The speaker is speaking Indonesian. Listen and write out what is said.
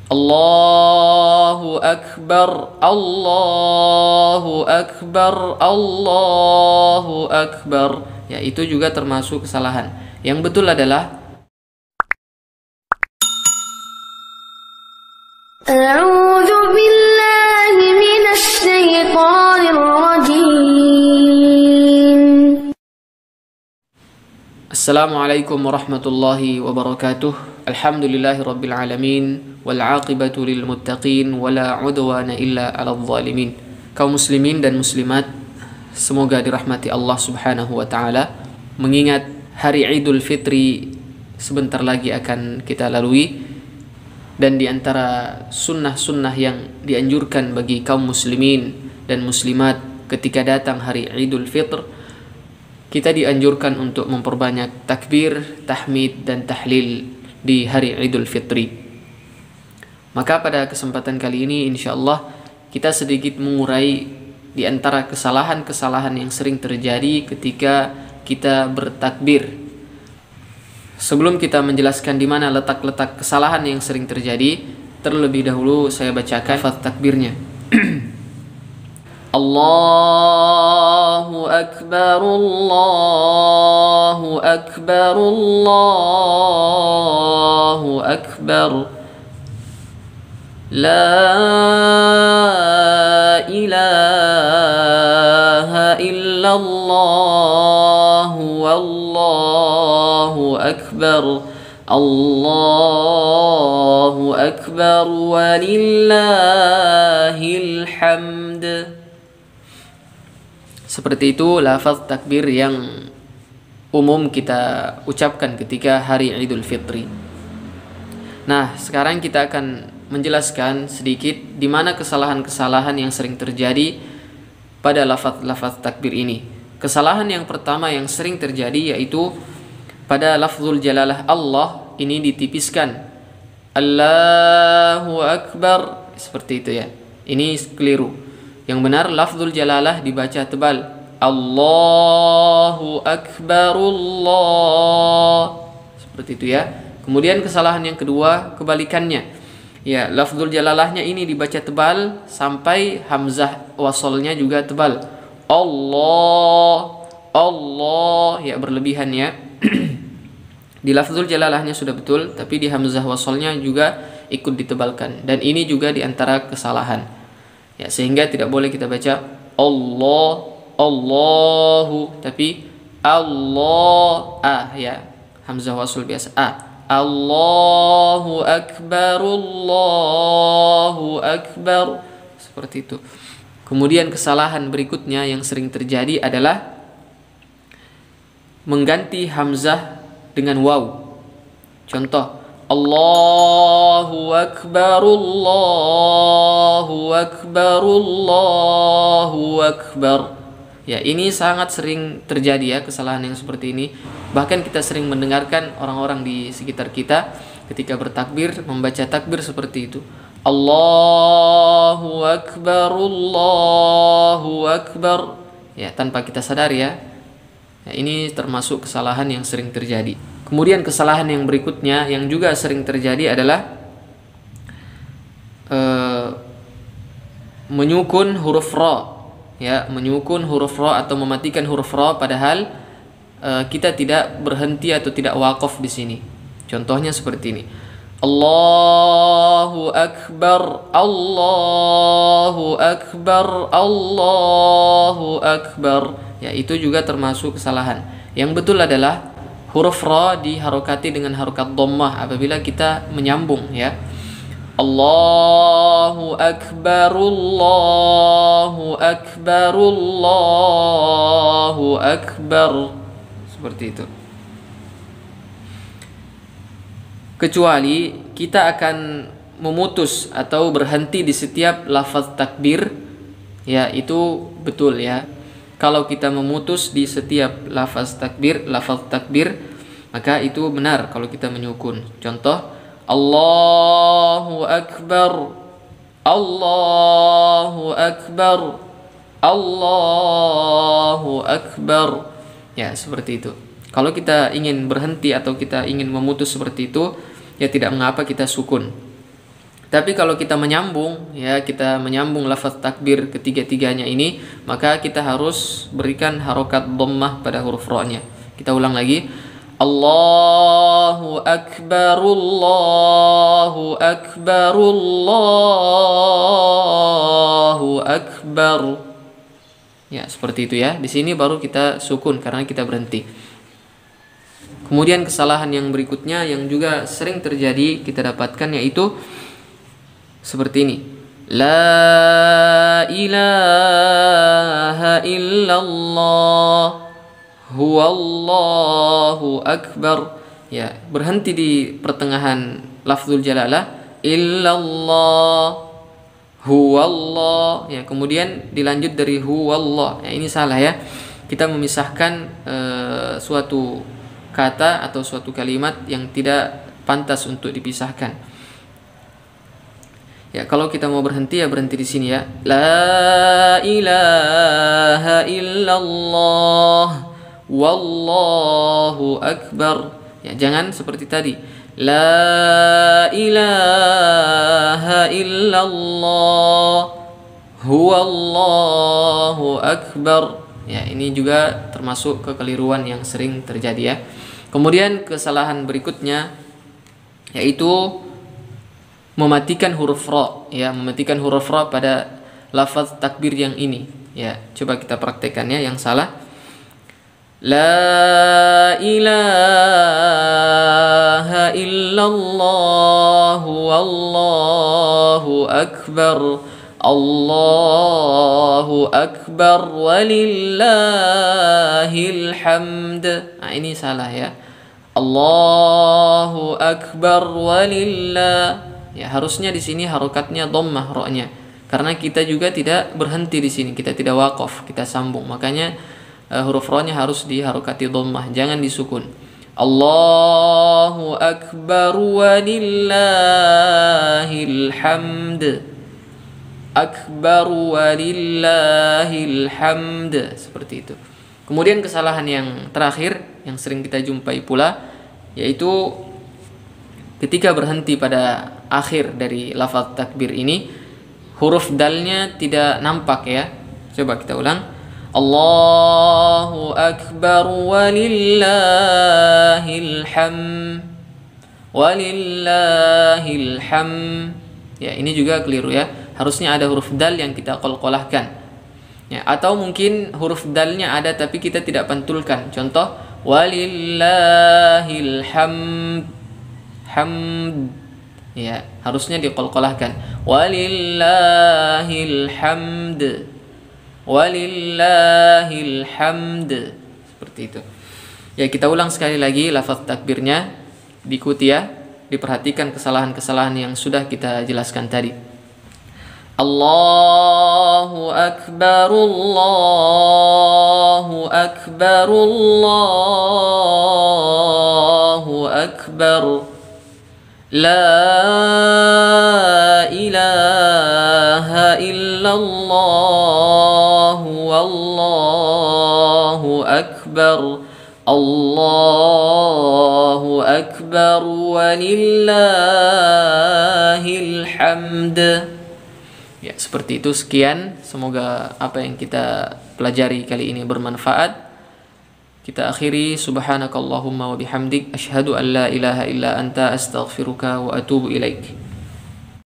Allahu Akbar, Allahu Akbar, Allahu Akbar. Ya, itu juga termasuk kesalahan. Yang betul adalah A'udzu billahi minasy syaithanir rajim. Assalamualaikum warahmatullahi wabarakatuh. Alhamdulillahi rabbil alamin wal aqibatu lil muttaqin wala udwana illa 'alal zalimin. Kaum muslimin dan muslimat, semoga dirahmati Allah Subhanahu wa taala. Mengingat hari Idul Fitri sebentar lagi akan kita lalui, dan di antara sunnah-sunnah yang dianjurkan bagi kaum muslimin dan muslimat ketika datang hari Idul Fitr, kita dianjurkan untuk memperbanyak takbir, tahmid, dan tahlil di hari Idul Fitri. Maka pada kesempatan kali ini insyaallah kita sedikit mengurai di antara kesalahan-kesalahan yang sering terjadi ketika kita bertakbir. Sebelum kita menjelaskan di mana letak-letak kesalahan yang sering terjadi, terlebih dahulu saya bacakan lafaz takbirnya. Allahu Akbar, Allahu Akbar, Allahu Akbar. La ilaha illallah, wallahu akbar, Allahu akbar, walillahil hamd. Seperti itu lafaz takbir yang umum kita ucapkan ketika hari Idul Fitri. Nah, sekarang kita akan menjelaskan sedikit di mana kesalahan-kesalahan yang sering terjadi pada lafaz takbir ini. Kesalahan yang pertama yang sering terjadi yaitu pada lafzul jalalah Allah ini ditipiskan. Allahu Akbar, seperti itu ya. Ini keliru. Yang benar lafzul jalalah dibaca tebal. Allahu Akbar, Allah. Seperti itu ya. Kemudian kesalahan yang kedua kebalikannya. Ya, lafzul jalalahnya ini dibaca tebal sampai hamzah wasolnya juga tebal. Allah, Allah, ya berlebihan ya. Di lafzul jalalahnya sudah betul, tapi di hamzah wasolnya juga ikut ditebalkan. Dan ini juga di antara kesalahan. Ya, sehingga tidak boleh kita baca Allah, Allahu, tapi Allah, ya. Hamzah wasol biasa, Allahu Akbar, Allahu Akbar. Seperti itu. Kemudian kesalahan berikutnya yang sering terjadi adalah mengganti hamzah dengan waw. Contoh, Allahu Akbar, Allahu Akbar, Allahu Akbar. Ya, ini sangat sering terjadi ya kesalahan yang seperti ini. Bahkan kita sering mendengarkan orang-orang di sekitar kita ketika bertakbir membaca takbir seperti itu. Allahu Akbar, Allahu Akbar. Ya, tanpa kita sadar ya. Ya, ini termasuk kesalahan yang sering terjadi. Kemudian kesalahan yang berikutnya yang juga sering terjadi adalah menyukun huruf ra. Ya, menyukun huruf ra atau mematikan huruf ra padahal kita tidak berhenti atau tidak wakaf di sini. Contohnya seperti ini. Allahu Akbar, Allahu Akbar, Allahu Akbar. Ya, itu juga termasuk kesalahan. Yang betul adalah huruf ra diharokati dengan harokat dhammah apabila kita menyambung ya. Allahu Akbar, Allahu Akbar, Allahu Akbar. Seperti itu. Kecuali kita akan memutus atau berhenti di setiap lafaz takbir, ya itu betul ya. Kalau kita memutus di setiap lafaz takbir, maka itu benar kalau kita menyukun. Contoh, Allahu Akbar, Allahu Akbar, Allahu Akbar. Ya, seperti itu. Kalau kita ingin berhenti atau kita ingin memutus seperti itu, ya tidak mengapa kita sukun. Tapi kalau kita menyambung, ya kita menyambung lafaz takbir ketiga-tiganya ini, maka kita harus berikan harokat dhammah pada huruf ra-nya. Kita ulang lagi. Allahu akbar, Allahu akbar, Allahu akbar. Ya, seperti itu ya. Di sini baru kita sukun karena kita berhenti. Kemudian kesalahan yang berikutnya yang juga sering terjadi kita dapatkan yaitu seperti ini. La ilaha illallah huwallahu akbar. Ya, berhenti di pertengahan lafzul jalalah illallah huwallah. Ya, kemudian dilanjut dari huwallah. Ya, ini salah ya. Kita memisahkan suatu kata atau suatu kalimat yang tidak pantas untuk dipisahkan. Ya, kalau kita mau berhenti ya berhenti di sini ya. La ilaha illallah wallahu akbar. Ya, jangan seperti tadi. La ilaha illallah huwallahu akbar. Ya, ini juga termasuk kekeliruan yang sering terjadi ya. Kemudian kesalahan berikutnya yaitu mematikan huruf ra, ya, mematikan huruf ra pada lafaz takbir yang ini. Ya, coba kita praktekannya yang salah. La ilaha illallah wallahu akbar. Allahu akbar walillahil hamd. Nah, ini salah ya. Allahu akbar walillah. Ya, harusnya di sini harokatnya dhammah ra-nya. Karena kita juga tidak berhenti di sini, kita tidak waqaf, kita sambung. Makanya huruf ra-nya harus diharokati dhammah, jangan disukun. Allahu akbar walillahil hamd. Akbar walillahil hamd. Seperti itu. Kemudian kesalahan yang terakhir yang sering kita jumpai pula yaitu ketika berhenti pada akhir dari lafaz takbir ini, huruf dalnya tidak nampak ya. Coba kita ulang. Allahu akbar walillahil hamd. Walillahil hamd. Ya, ini juga keliru ya. Harusnya ada huruf dal yang kita qalqalahkan. Ya, atau mungkin huruf dalnya ada tapi kita tidak pantulkan. Contoh walillahil hamd. Hamd. Ya, harusnya diqalqalahkan. Walillahil hamd. Walillahil hamd. Seperti itu. Ya, kita ulang sekali lagi lafaz takbirnya. Diikuti ya. Diperhatikan kesalahan-kesalahan yang sudah kita jelaskan tadi. Allahu akbar, Allahu akbar, Allahu akbar. La ilaha illallah wallahu akbar. Allahu akbar walillahil hamd. Ya, seperti itu. Sekian, semoga apa yang kita pelajari kali ini bermanfaat. Kita akhiri, subhanakallahumma wa bihamdik, asyhadu an la ilaha illa anta, astaghfiruka wa atubu ilaik.